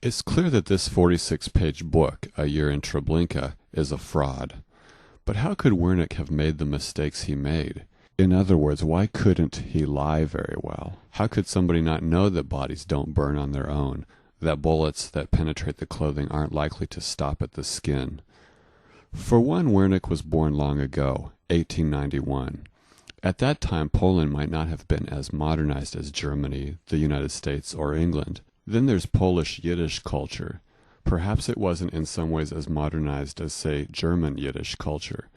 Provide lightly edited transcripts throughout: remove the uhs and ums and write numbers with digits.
It's clear that this 46-page book, A Year in Treblinka, is a fraud. But how could Wernick have made the mistakes he made? In other words, why couldn't he lie very well? How could somebody not know that bodies don't burn on their own, that bullets that penetrate the clothing aren't likely to stop at the skin? For one, Wernick was born long ago, 1891. At that time, Poland might not have been as modernized as Germany, the United States, or England. Then there's Polish Yiddish culture. Perhaps it wasn't in some ways as modernized as, say, German Yiddish culture.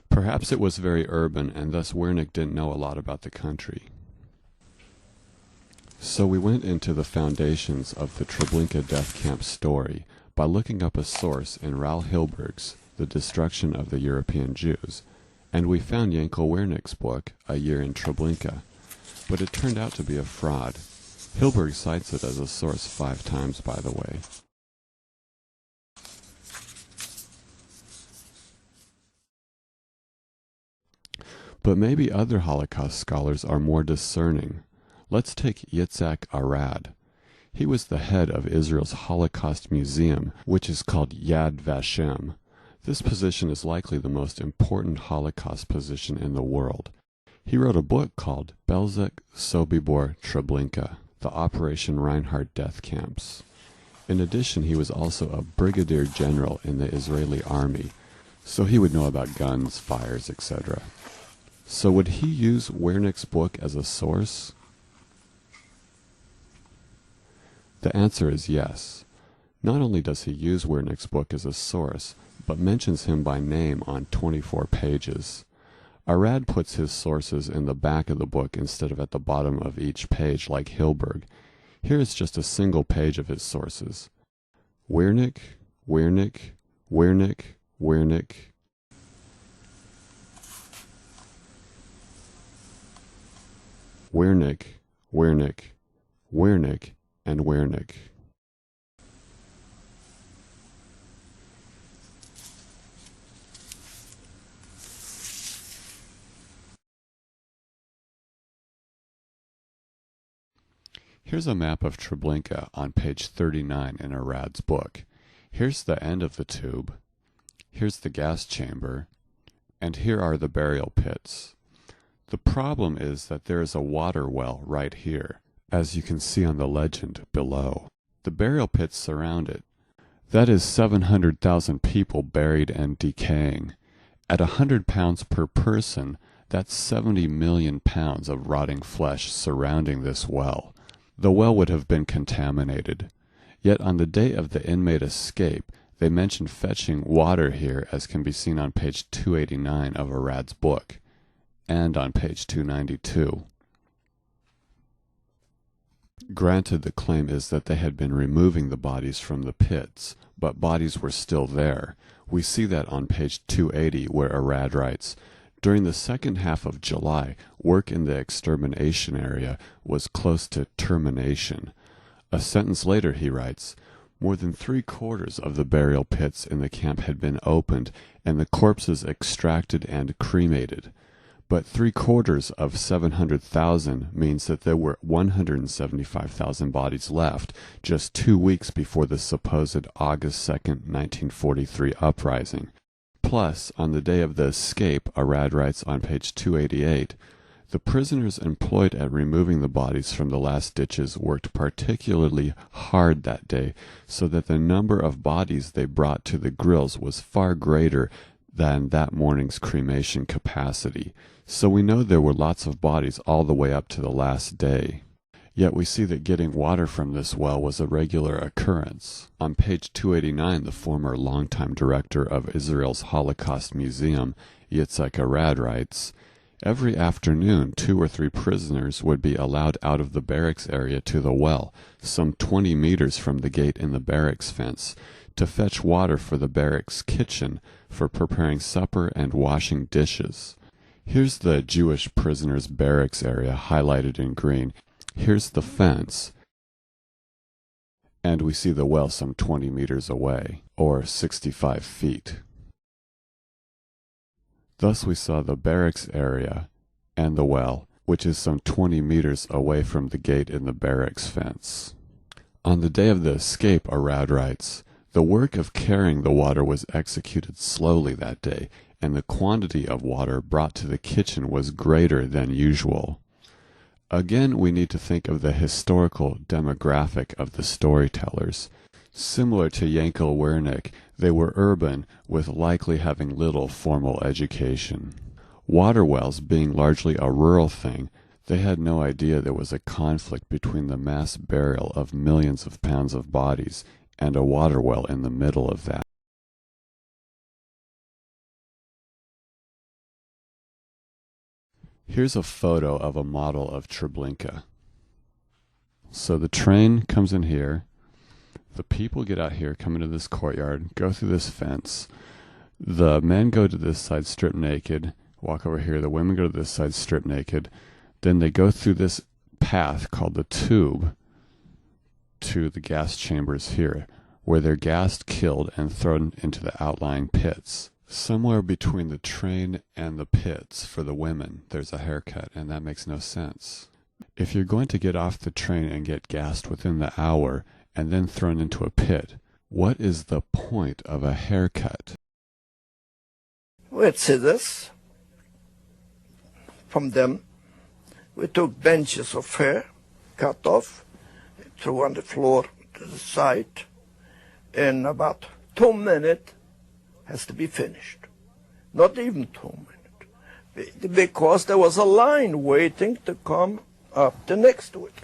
Perhaps it was very urban, and thus Wernick didn't know a lot about the country. So we went into the foundations of the Treblinka death camp story by looking up a source in Raoul Hilberg's The Destruction of the European Jews, and we found Yankel Wernick's book, A Year in Treblinka, but it turned out to be a fraud. Hilberg cites it as a source 5 times, by the way. But maybe other Holocaust scholars are more discerning. Let's take Yitzhak Arad. He was the head of Israel's Holocaust Museum, which is called Yad Vashem. This position is likely the most important Holocaust position in the world. He wrote a book called Belzec Sobibor Treblinka, the Operation Reinhard death camps. In addition, he was also a brigadier general in the Israeli army, so he would know about guns, fires, etc. So would he use Wernick's book as a source? The answer is yes. Not only does he use Wernick's book as a source, but mentions him by name on 24 pages. Arad puts his sources in the back of the book instead of at the bottom of each page like Hilberg. Here is just a single page of his sources. Wernick, Wernick, Wernick, Wernick. Wernick, Wernick, Wernick, and Wernick. Here's a map of Treblinka on page 39 in Arad's book. Here's the end of the tube. Here's the gas chamber. And here are the burial pits. The problem is that there is a water well right here, as you can see on the legend below. The burial pits surround it. That is 700,000 people buried and decaying. At 100 pounds per person, that's 70 million pounds of rotting flesh surrounding this well. The well would have been contaminated. Yet on the day of the inmate escape, they mention fetching water here, as can be seen on page 289 of Arad's book, and on page 292. Granted, the claim is that they had been removing the bodies from the pits, but bodies were still there. We see that on page 280, where Arad writes, "During the second half of July, work in the extermination area was close to termination." A sentence later he writes, "More than 3/4 of the burial pits in the camp had been opened and the corpses extracted and cremated." But 3/4 of 700,000 means that there were 175,000 bodies left just 2 weeks before the supposed August 2nd, 1943 uprising. Plus, on the day of the escape, Arad writes on page 288, "The prisoners employed at removing the bodies from the last ditches worked particularly hard that day, so that the number of bodies they brought to the grills was far greater than that morning's cremation capacity. So we know there were lots of bodies all the way up to the last day." Yet we see that getting water from this well was a regular occurrence. On page 289, the former longtime director of Israel's Holocaust Museum, Yitzhak Arad, writes, "Every afternoon, 2 or 3 prisoners would be allowed out of the barracks area to the well, some 20 meters from the gate in the barracks fence, to fetch water for the barracks kitchen, for preparing supper and washing dishes." Here's the Jewish prisoners' barracks area highlighted in green. Here's the fence, and we see the well some 20 meters away, or 65 feet. Thus we saw the barracks area and the well, which is some 20 meters away from the gate in the barracks fence. On the day of the escape, Arad writes, the work of carrying the water was executed slowly that day, and the quantity of water brought to the kitchen was greater than usual. Again, we need to think of the historical demographic of the storytellers. Similar to Yankel Wernick, they were urban, with likely having little formal education. Water wells being largely a rural thing, they had no idea there was a conflict between the mass burial of millions of pounds of bodies and a water well in the middle of that. Here's a photo of a model of Treblinka. So the train comes in here, the people get out here, come into this courtyard, go through this fence, the men go to this side stripped naked, walk over here, the women go to this side stripped naked, then they go through this path called the tube to the gas chambers here, where they're gassed, killed, and thrown into the outlying pits. Somewhere between the train and the pits for the women, there's a haircut, and that makes no sense. If you're going to get off the train and get gassed within the hour and then thrown into a pit, what is the point of a haircut? With scissors from them, we took benches of hair, cut off, threw on the floor to the side. In about 2 minutes, has to be finished. Not even 2 minutes. Because there was a line waiting to come up the next to it.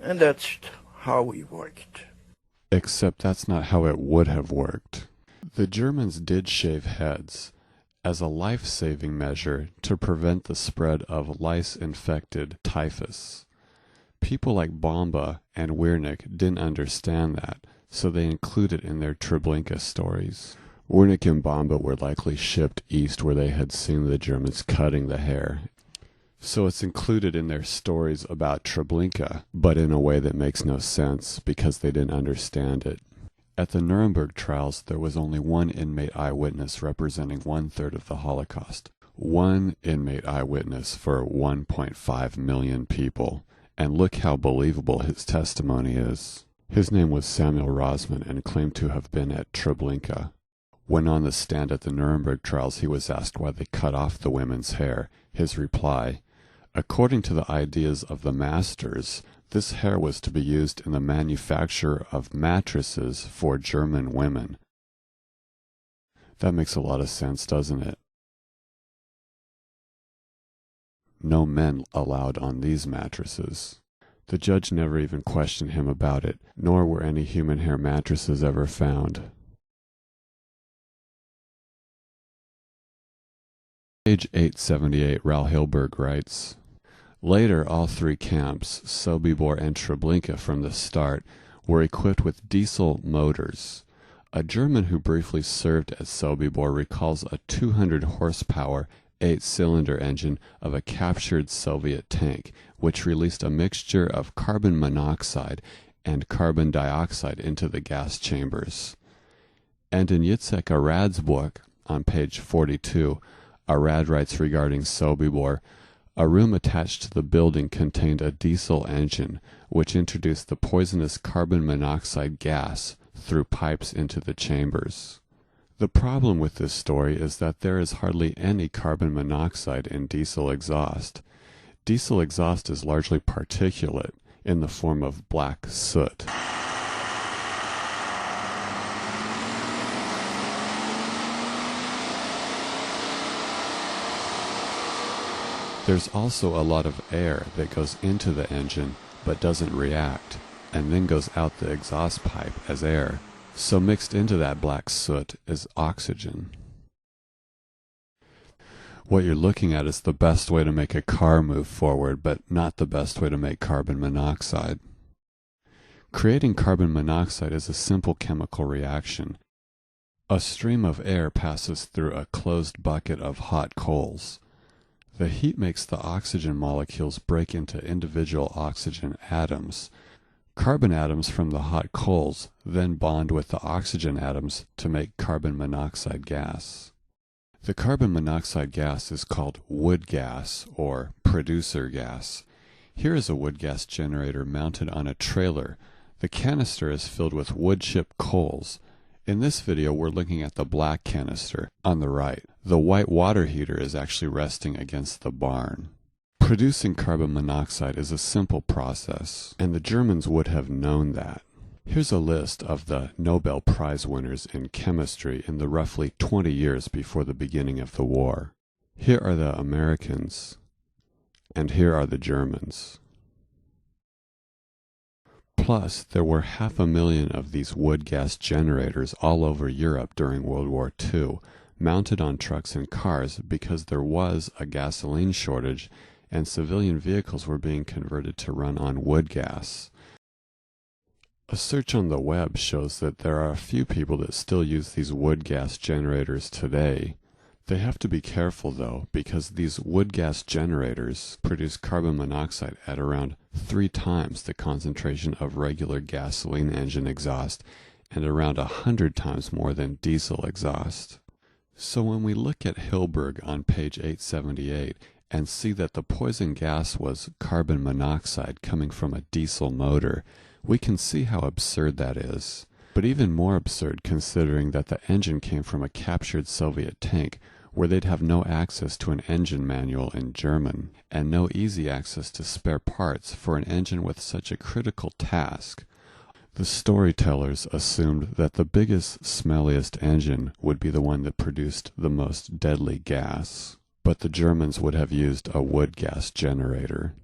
And that's how we worked. Except that's not how it would have worked. The Germans did shave heads as a life-saving measure to prevent the spread of lice-infected typhus. People like Bomba and Wernick didn't understand that, so they include it in their Treblinka stories. Wernick and Bomba were likely shipped east where they had seen the Germans cutting the hair. So it's included in their stories about Treblinka, but in a way that makes no sense because they didn't understand it. At the Nuremberg trials, there was only one inmate eyewitness representing 1/3 of the Holocaust. One inmate eyewitness for 1.5 million people. And look how believable his testimony is. His name was Samuel Rosman and claimed to have been at Treblinka. When on the stand at the Nuremberg trials, he was asked why they cut off the women's hair. His reply, according to the ideas of the masters, this hair was to be used in the manufacture of mattresses for German women. That makes a lot of sense, doesn't it? No men allowed on these mattresses. The judge never even questioned him about it, nor were any human hair mattresses ever found. Page 878, Raoul Hilberg writes, later, all three camps, Sobibor and Treblinka from the start, were equipped with diesel motors. A German who briefly served at Sobibor recalls a 200 horsepower 8-cylinder engine of a captured Soviet tank, which released a mixture of carbon monoxide and carbon dioxide into the gas chambers. And in Yitzhak Arad's book, on page 42, Arad writes regarding Sobibor, a room attached to the building contained a diesel engine, which introduced the poisonous carbon monoxide gas through pipes into the chambers. The problem with this story is that there is hardly any carbon monoxide in diesel exhaust. Diesel exhaust is largely particulate in the form of black soot. There's also a lot of air that goes into the engine but doesn't react, and then goes out the exhaust pipe as air. So mixed into that black soot is oxygen. What you're looking at is the best way to make a car move forward, but not the best way to make carbon monoxide. Creating carbon monoxide is a simple chemical reaction. A stream of air passes through a closed bucket of hot coals. The heat makes the oxygen molecules break into individual oxygen atoms. Carbon atoms from the hot coals then bond with the oxygen atoms to make carbon monoxide gas. The carbon monoxide gas is called wood gas or producer gas. Here is a wood gas generator mounted on a trailer. The canister is filled with wood chip coals. In this video, we're looking at the black canister on the right. The white water heater is actually resting against the barn. Producing carbon monoxide is a simple process, and the Germans would have known that. Here's a list of the Nobel Prize winners in chemistry in the roughly 20 years before the beginning of the war. Here are the Americans, and here are the Germans. Plus, there were 500,000 of these wood gas generators all over Europe during World War II, mounted on trucks and cars because there was a gasoline shortage and civilian vehicles were being converted to run on wood gas. A search on the web shows that there are a few people that still use these wood gas generators today. They have to be careful though, because these wood gas generators produce carbon monoxide at around 3 times the concentration of regular gasoline engine exhaust and around 100 times more than diesel exhaust. So when we look at Hilberg on page 878 and see that the poison gas was carbon monoxide coming from a diesel motor, we can see how absurd that is. But even more absurd considering that the engine came from a captured Soviet tank where they'd have no access to an engine manual in German and no easy access to spare parts for an engine with such a critical task. The storytellers assumed that the biggest, smelliest engine would be the one that produced the most deadly gas, but the Germans would have used a wood gas generator.